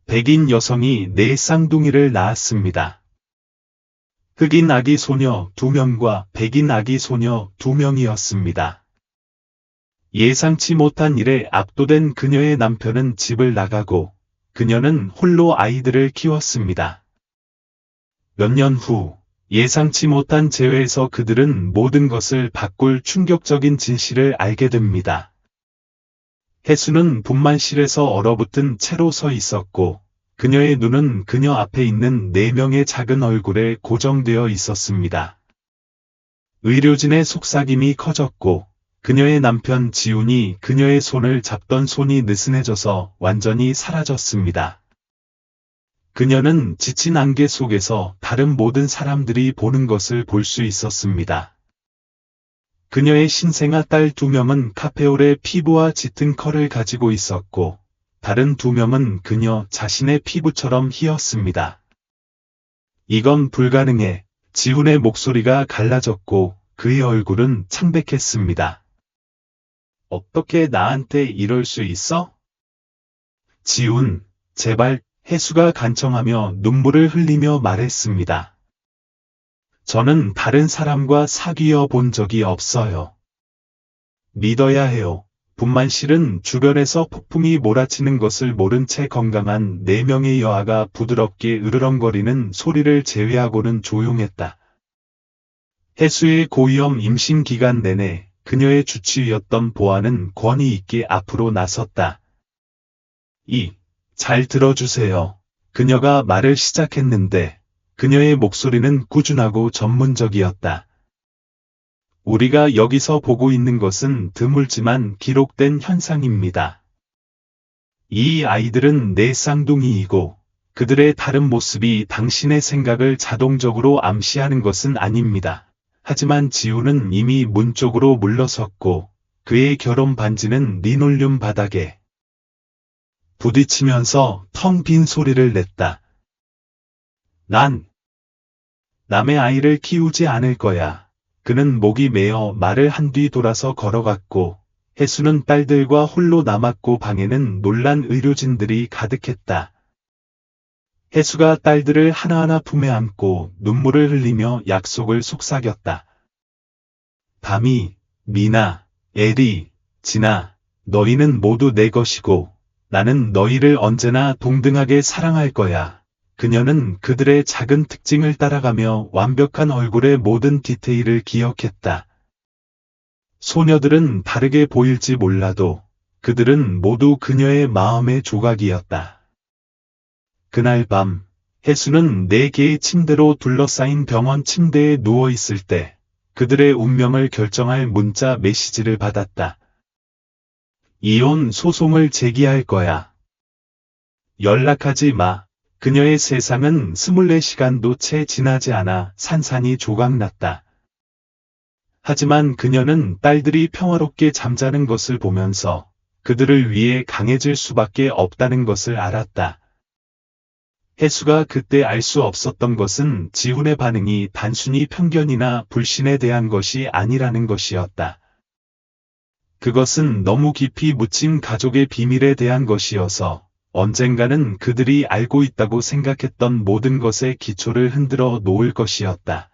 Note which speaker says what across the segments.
Speaker 1: 백인 여성이 4쌍둥이를 낳았습니다. 흑인 아기 소녀 2명과 백인 아기 소녀 2명이었습니다. 예상치 못한 일에 압도된 그녀의 남편은 집을 나가고 그녀는 홀로 아이들을 키웠습니다. 몇 년 후 예상치 못한 재회에서 그들은 모든 것을 바꿀 충격적인 진실을 알게 됩니다. 혜수는 분만실에서 얼어붙은 채로 서 있었고 그녀의 눈은 그녀 앞에 있는 4명의 작은 얼굴에 고정되어 있었습니다. 의료진의 속삭임이 커졌고 그녀의 남편 지훈이 그녀의 손을 잡던 손이 느슨해져서 완전히 사라졌습니다. 그녀는 지친 안개 속에서 다른 모든 사람들이 보는 것을 볼 수 있었습니다. 그녀의 신생아 딸 2명은 카페올의 피부와 짙은 컬을 가지고 있었고 다른 2명은 그녀 자신의 피부처럼 희었습니다. 이건 불가능해. 지훈의 목소리가 갈라졌고 그의 얼굴은 창백했습니다. 어떻게 나한테 이럴 수 있어? 지훈, 제발, 혜수가 간청하며 눈물을 흘리며 말했습니다. 저는 다른 사람과 사귀어 본 적이 없어요. 믿어야 해요. 분만실은 주변에서 폭풍이 몰아치는 것을 모른 채 건강한 4명의 여아가 부드럽게 으르렁거리는 소리를 제외하고는 조용했다. 혜수의 고위험 임신 기간 내내 그녀의 주치의였던 보아는 권위 있게 앞으로 나섰다. 잘 들어주세요. 그녀가 말을 시작했는데 그녀의 목소리는 꾸준하고 전문적이었다. 우리가 여기서 보고 있는 것은 드물지만 기록된 현상입니다. 이 아이들은 4쌍둥이이고 그들의 다른 모습이 당신의 생각을 자동적으로 암시하는 것은 아닙니다. 하지만 지훈은 이미 문 쪽으로 물러섰고 그의 결혼 반지는 리놀륨 바닥에 부딪히면서 텅 빈 소리를 냈다. 난 남의 아이를 키우지 않을 거야. 그는 목이 메어 말을 한 뒤 돌아서 걸어갔고 혜수는 딸들과 홀로 남았고 방에는 놀란 의료진들이 가득했다. 혜수가 딸들을 하나하나 품에 안고 눈물을 흘리며 약속을 속삭였다. 담이, 미나, 에리, 진아, 너희는 모두 내 것이고 나는 너희를 언제나 동등하게 사랑할 거야. 그녀는 그들의 작은 특징을 따라가며 완벽한 얼굴의 모든 디테일을 기억했다. 소녀들은 다르게 보일지 몰라도 그들은 모두 그녀의 마음의 조각이었다. 그날 밤, 혜수는 4개의 침대로 둘러싸인 병원 침대에 누워 있을 때 그들의 운명을 결정할 문자 메시지를 받았다. 이혼 소송을 제기할 거야. 연락하지 마. 그녀의 세상은 24시간도 채 지나지 않아 산산이 조각났다. 하지만 그녀는 딸들이 평화롭게 잠자는 것을 보면서 그들을 위해 강해질 수밖에 없다는 것을 알았다. 혜수가 그때 알 수 없었던 것은 지훈의 반응이 단순히 편견이나 불신에 대한 것이 아니라는 것이었다. 그것은 너무 깊이 묻힌 가족의 비밀에 대한 것이어서 언젠가는 그들이 알고 있다고 생각했던 모든 것의 기초를 흔들어 놓을 것이었다.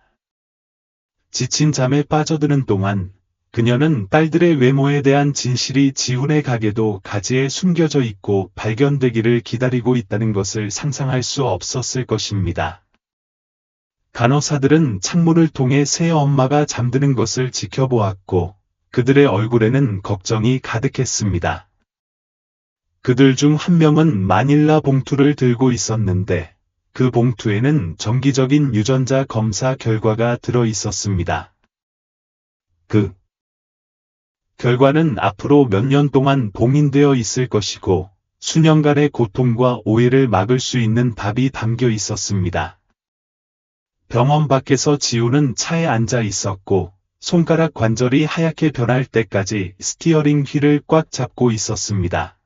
Speaker 1: 지친 잠에 빠져드는 동안 그녀는 딸들의 외모에 대한 진실이 지훈의 가게도 가지에 숨겨져 있고 발견되기를 기다리고 있다는 것을 상상할 수 없었을 것입니다. 간호사들은 창문을 통해 새 엄마가 잠드는 것을 지켜보았고 그들의 얼굴에는 걱정이 가득했습니다. 그들 중 한 명은 마닐라 봉투를 들고 있었는데 그 봉투에는 정기적인 유전자 검사 결과가 들어 있었습니다. 그 결과는 앞으로 몇 년 동안 봉인되어 있을 것이고 수년간의 고통과 오해를 막을 수 있는 답이 담겨 있었습니다. 병원 밖에서 지훈은 차에 앉아 있었고 손가락 관절이 하얗게 변할 때까지 스티어링 휠을 꽉 잡고 있었습니다.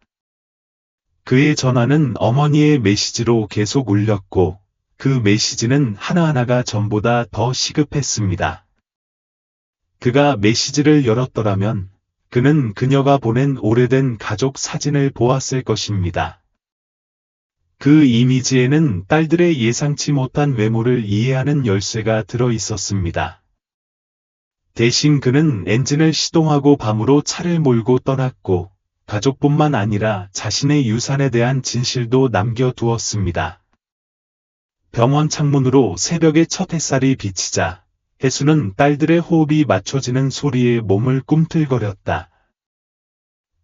Speaker 1: 그의 전화는 어머니의 메시지로 계속 울렸고 그 메시지는 하나하나가 전보다 더 시급했습니다. 그가 메시지를 열었더라면 그는 그녀가 보낸 오래된 가족 사진을 보았을 것입니다. 그 이미지에는 딸들의 예상치 못한 외모를 이해하는 열쇠가 들어 있었습니다. 대신 그는 엔진을 시동하고 밤으로 차를 몰고 떠났고 가족뿐만 아니라 자신의 유산에 대한 진실도 남겨두었습니다. 병원 창문으로 새벽의 첫 햇살이 비치자 혜수는 딸들의 호흡이 맞춰지는 소리에 몸을 꿈틀거렸다.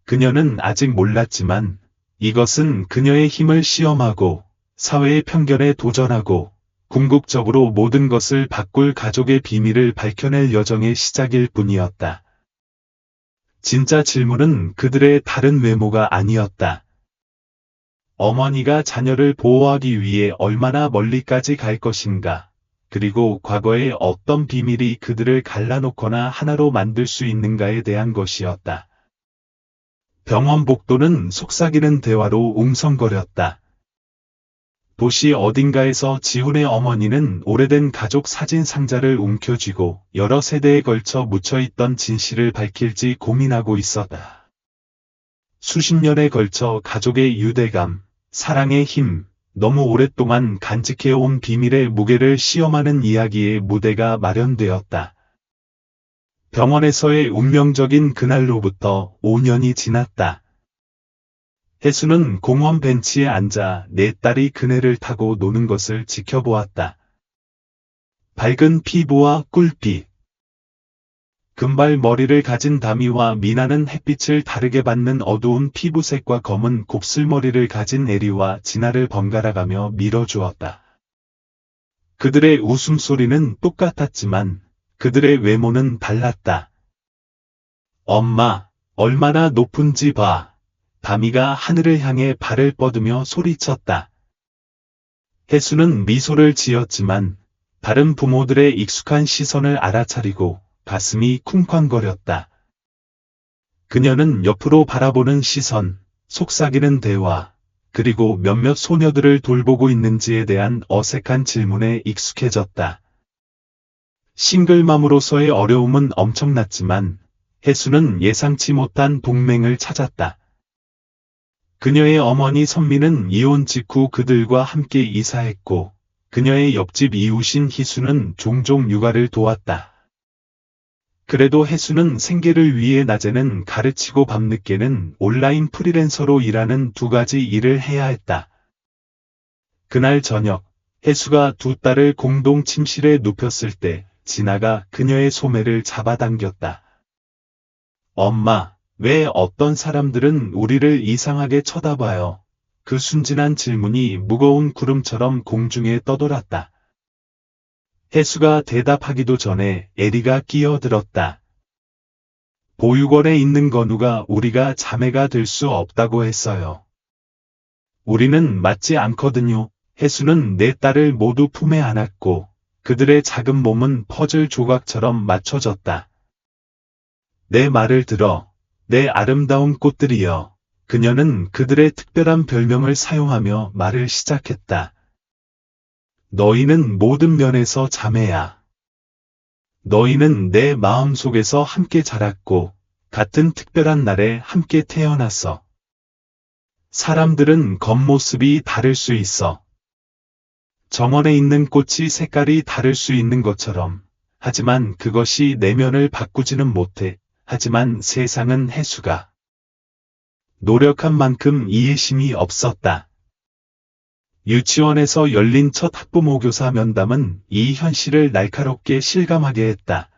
Speaker 1: 그녀는 아직 몰랐지만 이것은 그녀의 힘을 시험하고 사회의 편견에 도전하고 궁극적으로 모든 것을 바꿀 가족의 비밀을 밝혀낼 여정의 시작일 뿐이었다. 진짜 질문은 그들의 다른 외모가 아니었다. 어머니가 자녀를 보호하기 위해 얼마나 멀리까지 갈 것인가, 그리고 과거에 어떤 비밀이 그들을 갈라놓거나 하나로 만들 수 있는가에 대한 것이었다. 병원 복도는 속삭이는 대화로 웅성거렸다. 도시 어딘가에서 지훈의 어머니는 오래된 가족 사진 상자를 움켜쥐고 여러 세대에 걸쳐 묻혀있던 진실을 밝힐지 고민하고 있었다. 수십 년에 걸쳐 가족의 유대감, 사랑의 힘, 너무 오랫동안 간직해온 비밀의 무게를 시험하는 이야기의 무대가 마련되었다. 병원에서의 운명적인 그날로부터 5년이 지났다. 혜수는 공원 벤치에 앉아 내 딸이 그네를 타고 노는 것을 지켜보았다. 밝은 피부와 꿀빛, 금발 머리를 가진 다미와 미나는 햇빛을 다르게 받는 어두운 피부색과 검은 곱슬머리를 가진 에리와 진아를 번갈아가며 밀어주었다. 그들의 웃음소리는 똑같았지만 그들의 외모는 달랐다. 엄마, 얼마나 높은지 봐. 다미가 하늘을 향해 발을 뻗으며 소리쳤다. 혜수는 미소를 지었지만 다른 부모들의 익숙한 시선을 알아차리고 가슴이 쿵쾅거렸다. 그녀는 옆으로 바라보는 시선, 속삭이는 대화, 그리고 몇몇 소녀들을 돌보고 있는지에 대한 어색한 질문에 익숙해졌다. 싱글맘으로서의 어려움은 엄청났지만 혜수는 예상치 못한 동맹을 찾았다. 그녀의 어머니 선미는 이혼 직후 그들과 함께 이사했고 그녀의 옆집 이웃인 희수는 종종 육아를 도왔다. 그래도 혜수는 생계를 위해 낮에는 가르치고 밤늦게는 온라인 프리랜서로 일하는 두 가지 일을 해야 했다. 그날 저녁, 혜수가 두 딸을 공동 침실에 눕혔을 때 진아가 그녀의 소매를 잡아당겼다. 엄마, 왜 어떤 사람들은 우리를 이상하게 쳐다봐요? 그 순진한 질문이 무거운 구름처럼 공중에 떠돌았다. 혜수가 대답하기도 전에 에리가 끼어들었다. 보육원에 있는 건우가 우리가 자매가 될 수 없다고 했어요. 우리는 맞지 않거든요. 혜수는 네 딸을 모두 품에 안았고 그들의 작은 몸은 퍼즐 조각처럼 맞춰졌다. 내 말을 들어. 내 아름다운 꽃들이여. 그녀는 그들의 특별한 별명을 사용하며 말을 시작했다. 너희는 모든 면에서 자매야. 너희는 내 마음속에서 함께 자랐고 같은 특별한 날에 함께 태어났어. 사람들은 겉모습이 다를 수 있어. 정원에 있는 꽃이 색깔이 다를 수 있는 것처럼. 하지만 그것이 내면을 바꾸지는 못해. 하지만 세상은 혜수가 노력한 만큼 이해심이 없었다. 유치원에서 열린 첫 학부모 교사 면담은 이 현실을 날카롭게 실감하게 했다.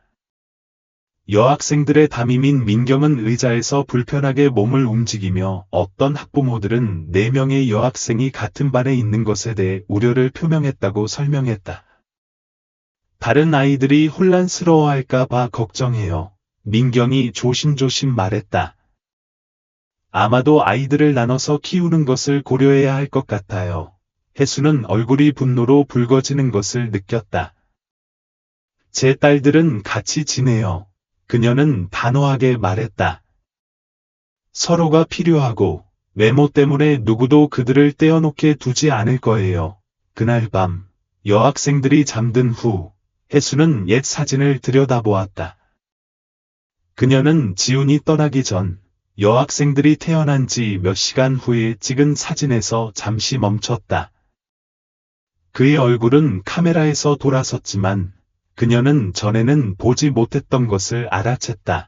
Speaker 1: 여학생들의 담임인 민경은 의자에서 불편하게 몸을 움직이며 어떤 학부모들은 4명의 여학생이 같은 반에 있는 것에 대해 우려를 표명했다고 설명했다. 다른 아이들이 혼란스러워할까 봐 걱정해요. 민경이 조심조심 말했다. 아마도 아이들을 나눠서 키우는 것을 고려해야 할 것 같아요. 혜수는 얼굴이 분노로 붉어지는 것을 느꼈다. 제 딸들은 같이 지내요. 그녀는 단호하게 말했다. 서로가 필요하고 외모 때문에 누구도 그들을 떼어놓게 두지 않을 거예요. 그날 밤 여학생들이 잠든 후 혜수는 옛 사진을 들여다보았다. 그녀는 지훈이 떠나기 전 여학생들이 태어난 지 몇 시간 후에 찍은 사진에서 잠시 멈췄다. 그의 얼굴은 카메라에서 돌아섰지만 그녀는 전에는 보지 못했던 것을 알아챘다.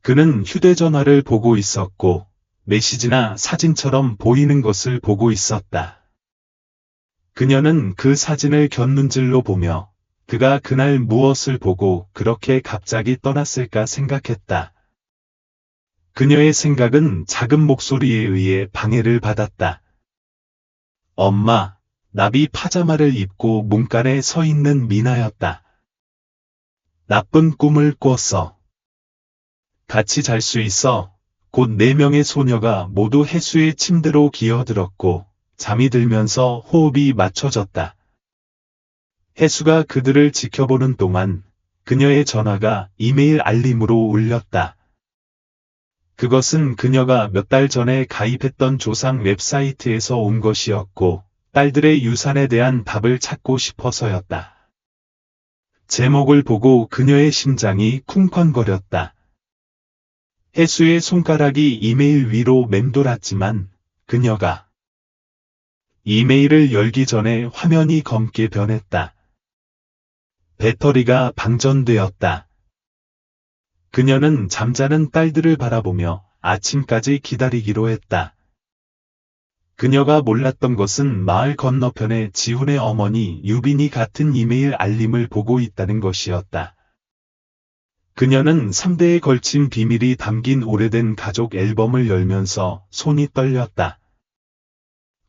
Speaker 1: 그는 휴대전화를 보고 있었고 메시지나 사진처럼 보이는 것을 보고 있었다. 그녀는 그 사진을 곁눈질로 보며 그가 그날 무엇을 보고 그렇게 갑자기 떠났을까 생각했다. 그녀의 생각은 작은 목소리에 의해 방해를 받았다. 엄마, 나비 파자마를 입고 문간에 서 있는 미나였다. 나쁜 꿈을 꿨어. 같이 잘 수 있어. 곧 4명의 소녀가 모두 해수의 침대로 기어들었고 잠이 들면서 호흡이 맞춰졌다. 해수가 그들을 지켜보는 동안 그녀의 전화가 이메일 알림으로 울렸다. 그것은 그녀가 몇 달 전에 가입했던 조상 웹사이트에서 온 것이었고 딸들의 유산에 대한 답을 찾고 싶어서였다. 제목을 보고 그녀의 심장이 쿵쾅거렸다. 해수의 손가락이 이메일 위로 맴돌았지만 그녀가 이메일을 열기 전에 화면이 검게 변했다. 배터리가 방전되었다. 그녀는 잠자는 딸들을 바라보며 아침까지 기다리기로 했다. 그녀가 몰랐던 것은 마을 건너편에 지훈의 어머니 유빈이 같은 이메일 알림을 보고 있다는 것이었다. 그녀는 3대에 걸친 비밀이 담긴 오래된 가족 앨범을 열면서 손이 떨렸다.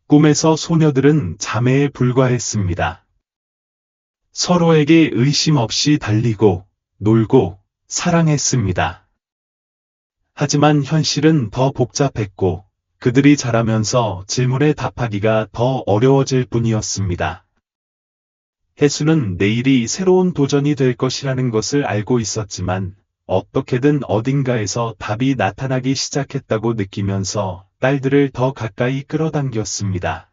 Speaker 1: 꿈에서 소녀들은 자매에 불과했습니다. 서로에게 의심 없이 달리고, 놀고, 사랑했습니다. 하지만 현실은 더 복잡했고, 그들이 자라면서 질문에 답하기가 더 어려워질 뿐이었습니다. 해수는 내일이 새로운 도전이 될 것이라는 것을 알고 있었지만 어떻게든 어딘가에서 답이 나타나기 시작했다고 느끼면서 딸들을 더 가까이 끌어당겼습니다.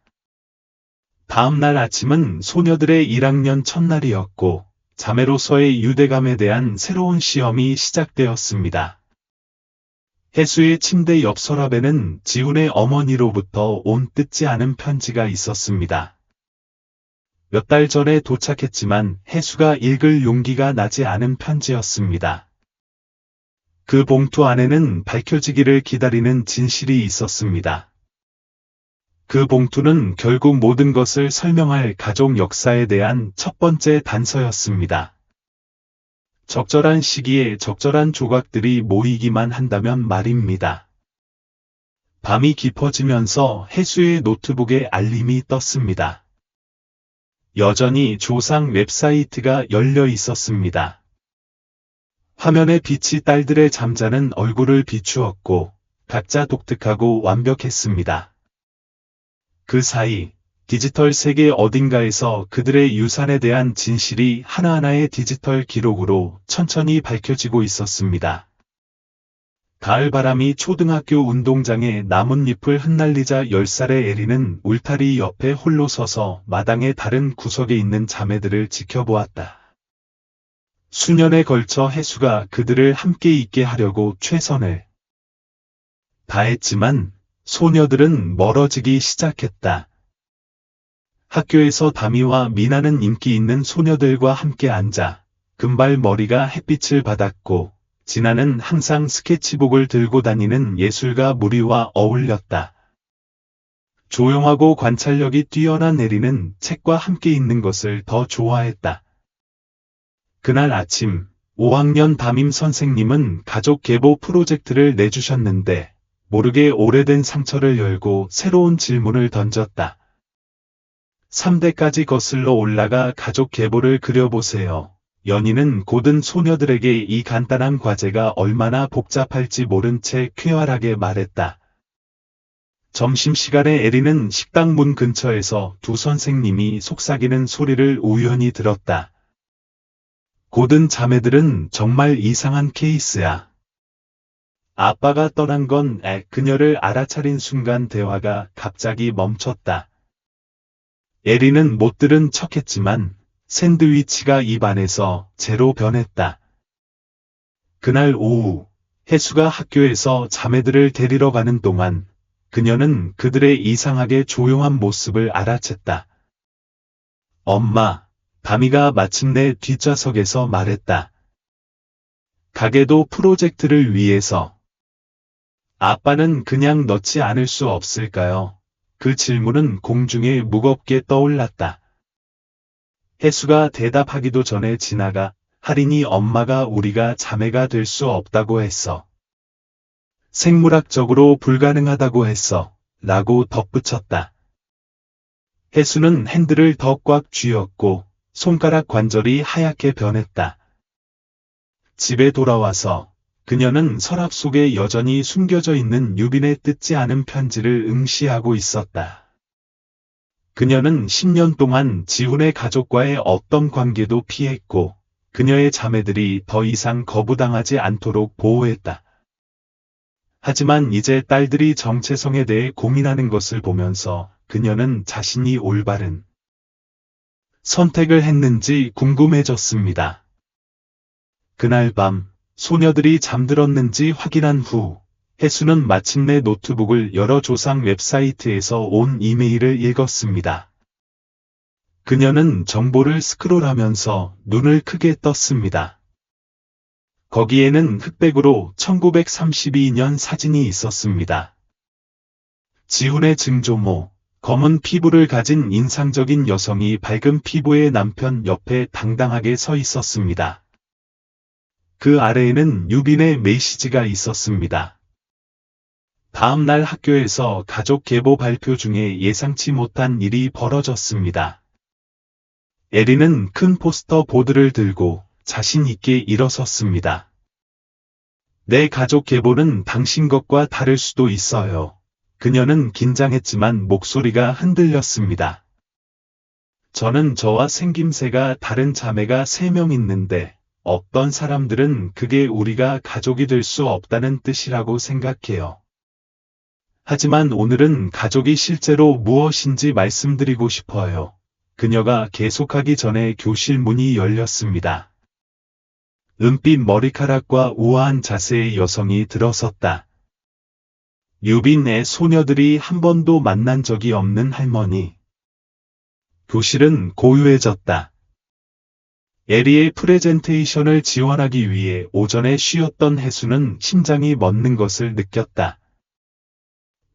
Speaker 1: 다음 날 아침은 소녀들의 1학년 첫날이었고 자매로서의 유대감에 대한 새로운 시험이 시작되었습니다. 해수의 침대 옆 서랍에는 지훈의 어머니로부터 온 뜯지 않은 편지가 있었습니다. 몇 달 전에 도착했지만 해수가 읽을 용기가 나지 않은 편지였습니다. 그 봉투 안에는 밝혀지기를 기다리는 진실이 있었습니다. 그 봉투는 결국 모든 것을 설명할 가족 역사에 대한 첫 번째 단서였습니다. 적절한 시기에 적절한 조각들이 모이기만 한다면 말입니다. 밤이 깊어지면서 해수의 노트북에 알림이 떴습니다. 여전히 조상 웹사이트가 열려 있었습니다. 화면의 빛이 딸들의 잠자는 얼굴을 비추었고 각자 독특하고 완벽했습니다. 그 사이 디지털 세계 어딘가에서 그들의 유산에 대한 진실이 하나하나의 디지털 기록으로 천천히 밝혀지고 있었습니다. 가을바람이 초등학교 운동장에 나뭇잎을 흩날리자 10살의 에리는 울타리 옆에 홀로 서서 마당의 다른 구석에 있는 자매들을 지켜보았다. 수년에 걸쳐 해수가 그들을 함께 있게 하려고 최선을 다했지만 소녀들은 멀어지기 시작했다. 학교에서 다미와 미나는 인기 있는 소녀들과 함께 앉아 금발머리가 햇빛을 받았고 진아는 항상 스케치북을 들고 다니는 예술가 무리와 어울렸다. 조용하고 관찰력이 뛰어난 에리는 책과 함께 있는 것을 더 좋아했다. 그날 아침 5학년 담임 선생님은 가족 계보 프로젝트를 내주셨는데 모르게 오래된 상처를 열고 새로운 질문을 던졌다. 3대까지 거슬러 올라가 가족 계보를 그려보세요. 연희는 고든 소녀들에게 이 간단한 과제가 얼마나 복잡할지 모른 채 쾌활하게 말했다. 점심시간에 에리는 식당 문 근처에서 두 선생님이 속삭이는 소리를 우연히 들었다. 고든 자매들은 정말 이상한 케이스야. 아빠가 떠난 건 그녀를 알아차린 순간 대화가 갑자기 멈췄다. 에리는 못 들은 척했지만 샌드위치가 입 안에서 재로 변했다. 그날 오후 혜수가 학교에서 자매들을 데리러 가는 동안 그녀는 그들의 이상하게 조용한 모습을 알아챘다. 엄마, 다미가 마침내 뒷좌석에서 말했다. 가게도 프로젝트를 위해서. 아빠는 그냥 넣지 않을 수 없을까요? 그 질문은 공중에 무겁게 떠올랐다. 혜수가 대답하기도 전에 지나가 할인이 엄마가 우리가 자매가 될 수 없다고 했어. 생물학적으로 불가능하다고 했어. 라고 덧붙였다. 혜수는 핸들을 더 꽉 쥐었고 손가락 관절이 하얗게 변했다. 집에 돌아와서 그녀는 서랍 속에 여전히 숨겨져 있는 유빈의 뜯지 않은 편지를 응시하고 있었다. 그녀는 10년 동안 지훈의 가족과의 어떤 관계도 피했고 그녀의 자매들이 더 이상 거부당하지 않도록 보호했다. 하지만 이제 딸들이 정체성에 대해 고민하는 것을 보면서 그녀는 자신이 올바른 선택을 했는지 궁금해졌습니다. 그날 밤 소녀들이 잠들었는지 확인한 후 혜수는 마침내 노트북을 열어 조상 웹사이트에서 온 이메일을 읽었습니다. 그녀는 정보를 스크롤하면서 눈을 크게 떴습니다. 거기에는 흑백으로 1932년 사진이 있었습니다. 지훈의 증조모, 검은 피부를 가진 인상적인 여성이 밝은 피부의 남편 옆에 당당하게 서 있었습니다. 그 아래에는 유빈의 메시지가 있었습니다. 다음 날 학교에서 가족 계보 발표 중에 예상치 못한 일이 벌어졌습니다. 에리는 큰 포스터 보드를 들고 자신 있게 일어섰습니다. 내 가족 계보는 당신 것과 다를 수도 있어요. 그녀는 긴장했지만 목소리가 흔들렸습니다. 저는 저와 생김새가 다른 자매가 3명 있는데 어떤 사람들은 그게 우리가 가족이 될 수 없다는 뜻이라고 생각해요. 하지만 오늘은 가족이 실제로 무엇인지 말씀드리고 싶어요. 그녀가 계속하기 전에 교실 문이 열렸습니다. 은빛 머리카락과 우아한 자세의 여성이 들어섰다. 유빈의 소녀들이 한 번도 만난 적이 없는 할머니. 교실은 고요해졌다. 에리의 프레젠테이션을 지원하기 위해 오전에 쉬었던 혜수는 심장이 멎는 것을 느꼈다.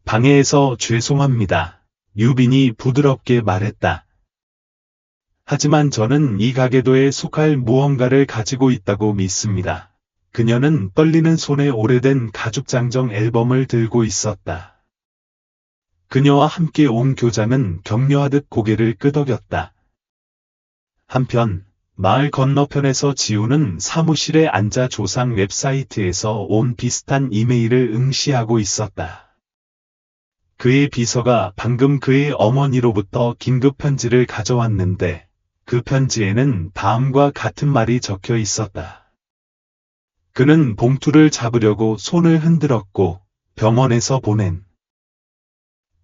Speaker 1: 방해해서 죄송합니다. 유빈이 부드럽게 말했다. 하지만 저는 이 가게도에 속할 무언가를 가지고 있다고 믿습니다. 그녀는 떨리는 손에 오래된 가죽장정 앨범을 들고 있었다. 그녀와 함께 온 교장은 격려하듯 고개를 끄덕였다. 한편 마을 건너편에서 지우는 사무실에 앉아 조상 웹사이트에서 온 비슷한 이메일을 응시하고 있었다. 그의 비서가 방금 그의 어머니로부터 긴급 편지를 가져왔는데 그 편지에는 다음과 같은 말이 적혀 있었다. 그는 봉투를 잡으려고 손을 흔들었고 병원에서 보낸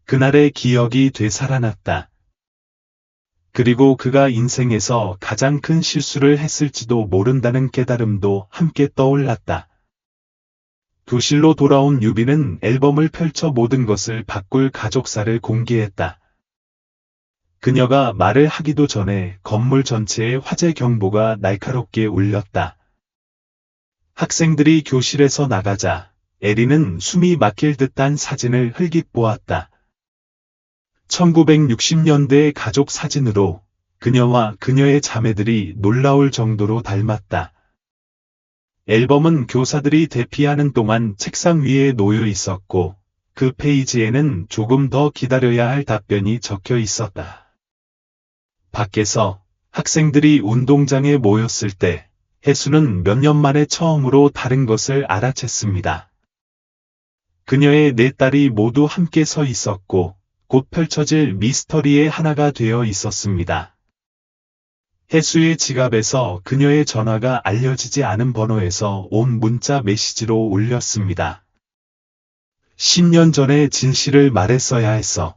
Speaker 1: 그날의 기억이 되살아났다. 그리고 그가 인생에서 가장 큰 실수를 했을지도 모른다는 깨달음도 함께 떠올랐다. 교실로 돌아온 유빈은 앨범을 펼쳐 모든 것을 바꿀 가족사를 공개했다. 그녀가 말을 하기도 전에 건물 전체에 화재 경보가 날카롭게 울렸다. 학생들이 교실에서 나가자 에리는 숨이 막힐 듯한 사진을 흘깃 보았다. 1960년대의 가족 사진으로 그녀와 그녀의 자매들이 놀라울 정도로 닮았다. 앨범은 교사들이 대피하는 동안 책상 위에 놓여 있었고 그 페이지에는 조금 더 기다려야 할 답변이 적혀 있었다. 밖에서 학생들이 운동장에 모였을 때 혜수는 몇 년 만에 처음으로 다른 것을 알아챘습니다. 그녀의 4딸이 모두 함께 서 있었고 곧 펼쳐질 미스터리의 하나가 되어 있었습니다. 혜수의 지갑에서 그녀의 전화가 알려지지 않은 번호에서 온 문자 메시지로 울렸습니다. 10년 전에 진실을 말했어야 했어.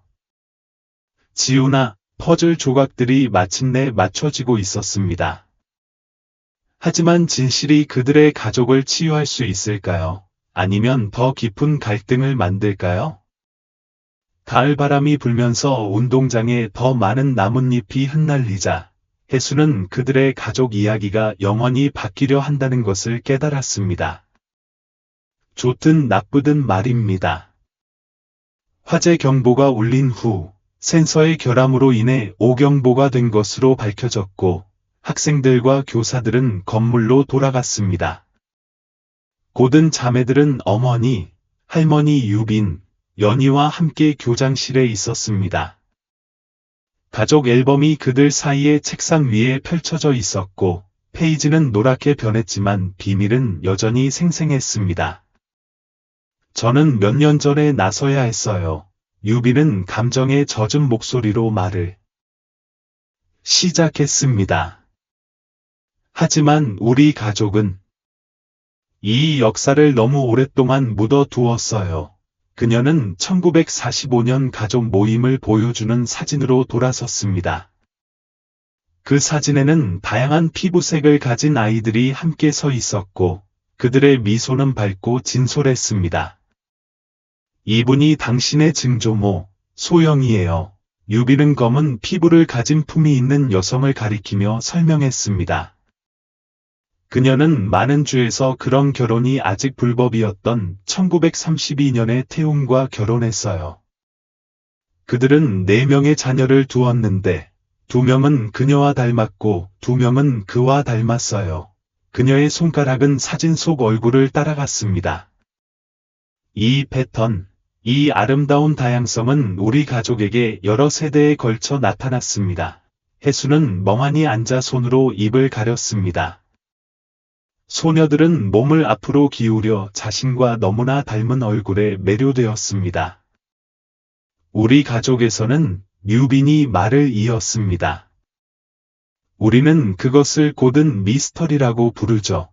Speaker 1: 지훈아, 퍼즐 조각들이 마침내 맞춰지고 있었습니다. 하지만 진실이 그들의 가족을 치유할 수 있을까요? 아니면 더 깊은 갈등을 만들까요? 가을바람이 불면서 운동장에 더 많은 나뭇잎이 흩날리자 해수는 그들의 가족 이야기가 영원히 바뀌려 한다는 것을 깨달았습니다. 좋든 나쁘든 말입니다. 화재 경보가 울린 후 센서의 결함으로 인해 오경보가 된 것으로 밝혀졌고 학생들과 교사들은 건물로 돌아갔습니다. 고든 자매들은 어머니, 할머니 유빈, 연희와 함께 교장실에 있었습니다. 가족 앨범이 그들 사이의 책상 위에 펼쳐져 있었고 페이지는 노랗게 변했지만 비밀은 여전히 생생했습니다. 저는 몇 년 전에 나서야 했어요. 유빈은 감정에 젖은 목소리로 말을 시작했습니다. 하지만 우리 가족은 이 역사를 너무 오랫동안 묻어두었어요. 그녀는 1945년 가족 모임을 보여주는 사진으로 돌아섰습니다. 그 사진에는 다양한 피부색을 가진 아이들이 함께 서 있었고 그들의 미소는 밝고 진솔했습니다. 이분이 당신의 증조모, 소영이에요. 유빈은 검은 피부를 가진 품이 있는 여성을 가리키며 설명했습니다. 그녀는 많은 주에서 그런 결혼이 아직 불법이었던 1932년에 태웅과 결혼했어요. 그들은 4명의 자녀를 두었는데 2명은 그녀와 닮았고 2명은 그와 닮았어요. 그녀의 손가락은 사진 속 얼굴을 따라갔습니다. 이 패턴, 이 아름다운 다양성은 우리 가족에게 여러 세대에 걸쳐 나타났습니다. 해수는 멍하니 앉아 손으로 입을 가렸습니다. 소녀들은 몸을 앞으로 기울여 자신과 너무나 닮은 얼굴에 매료되었습니다. 우리 가족에서는 유빈이 말을 이었습니다. 우리는 그것을 고든 미스터리라고 부르죠.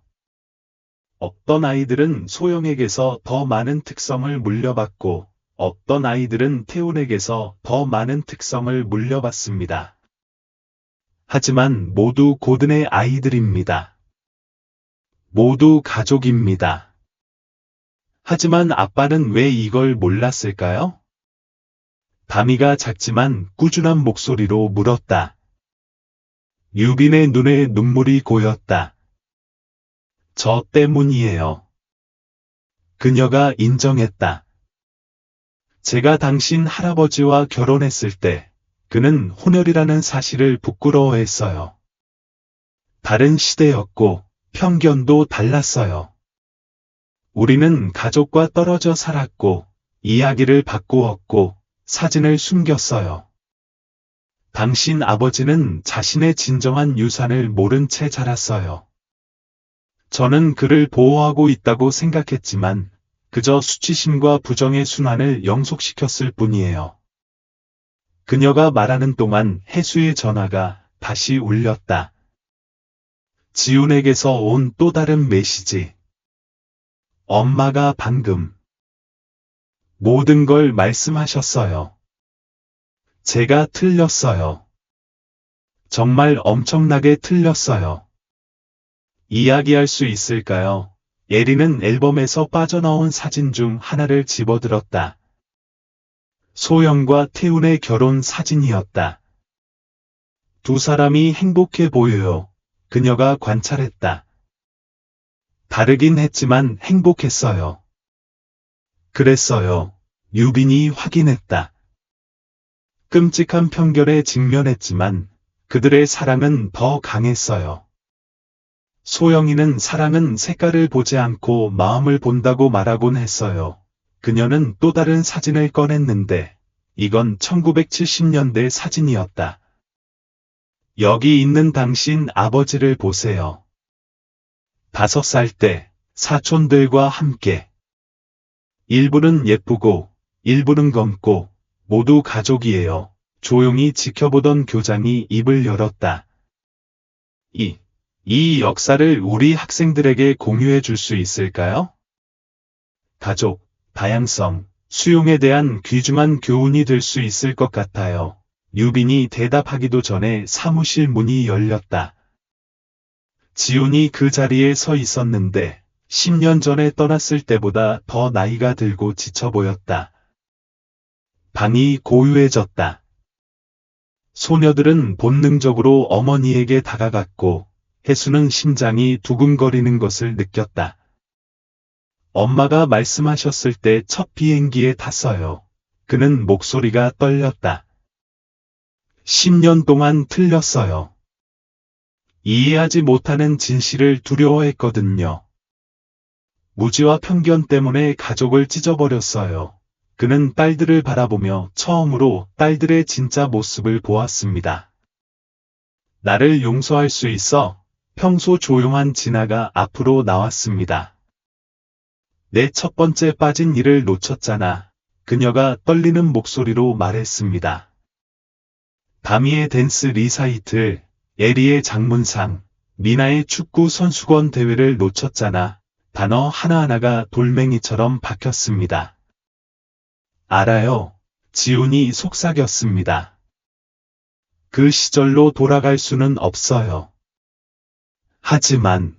Speaker 1: 어떤 아이들은 소영에게서 더 많은 특성을 물려받고 어떤 아이들은 태훈에게서 더 많은 특성을 물려받습니다. 하지만 모두 고든의 아이들입니다. 모두 가족입니다. 하지만 아빠는 왜 이걸 몰랐을까요? 다미가 작지만 꾸준한 목소리로 물었다. 유빈의 눈에 눈물이 고였다. 저 때문이에요. 그녀가 인정했다. 제가 당신 할아버지와 결혼했을 때 그는 혼혈이라는 사실을 부끄러워했어요. 다른 시대였고 편견도 달랐어요. 우리는 가족과 떨어져 살았고 이야기를 바꾸었고 사진을 숨겼어요. 당신 아버지는 자신의 진정한 유산을 모른 채 자랐어요. 저는 그를 보호하고 있다고 생각했지만 그저 수치심과 부정의 순환을 영속시켰을 뿐이에요. 그녀가 말하는 동안 해수의 전화가 다시 울렸다. 지훈에게서 온 또 다른 메시지. 엄마가 방금 모든 걸 말씀하셨어요. 제가 틀렸어요. 정말 엄청나게 틀렸어요. 이야기할 수 있을까요? 에리는 앨범에서 빠져나온 사진 중 하나를 집어들었다. 소영과 태훈의 결혼 사진이었다. 두 사람이 행복해 보여요. 그녀가 관찰했다. 다르긴 했지만 행복했어요. 그랬어요. 유빈이 확인했다. 끔찍한 편견에 직면했지만 그들의 사랑은 더 강했어요. 소영이는 사랑은 색깔을 보지 않고 마음을 본다고 말하곤 했어요. 그녀는 또 다른 사진을 꺼냈는데 이건 1970년대 사진이었다. 여기 있는 당신 아버지를 보세요. 5살 때 사촌들과 함께. 일부는 예쁘고 일부는 검고 모두 가족이에요. 조용히 지켜보던 교장이 입을 열었다. 이 역사를 우리 학생들에게 공유해 줄 수 있을까요? 가족, 다양성, 수용에 대한 귀중한 교훈이 될 수 있을 것 같아요. 유빈이 대답하기도 전에 사무실 문이 열렸다. 지훈이 그 자리에 서 있었는데 10년 전에 떠났을 때보다 더 나이가 들고 지쳐 보였다. 방이 고요해졌다. 소녀들은 본능적으로 어머니에게 다가갔고, 혜수는 심장이 두근거리는 것을 느꼈다. 엄마가 말씀하셨을 때 첫 비행기에 탔어요. 그는 목소리가 떨렸다. 10년 동안 틀렸어요. 이해하지 못하는 진실을 두려워했거든요. 무지와 편견 때문에 가족을 찢어버렸어요. 그는 딸들을 바라보며 처음으로 딸들의 진짜 모습을 보았습니다. 나를 용서할 수 있어? 평소 조용한 진아가 앞으로 나왔습니다. 내 첫 번째 빠진 일을 놓쳤잖아. 그녀가 떨리는 목소리로 말했습니다. 다미의 댄스 리사이틀, 에리의 장문상, 미나의 축구 선수권 대회를 놓쳤잖아. 단어 하나하나가 돌멩이처럼 박혔습니다. 알아요. 지훈이 속삭였습니다. 그 시절로 돌아갈 수는 없어요. 하지만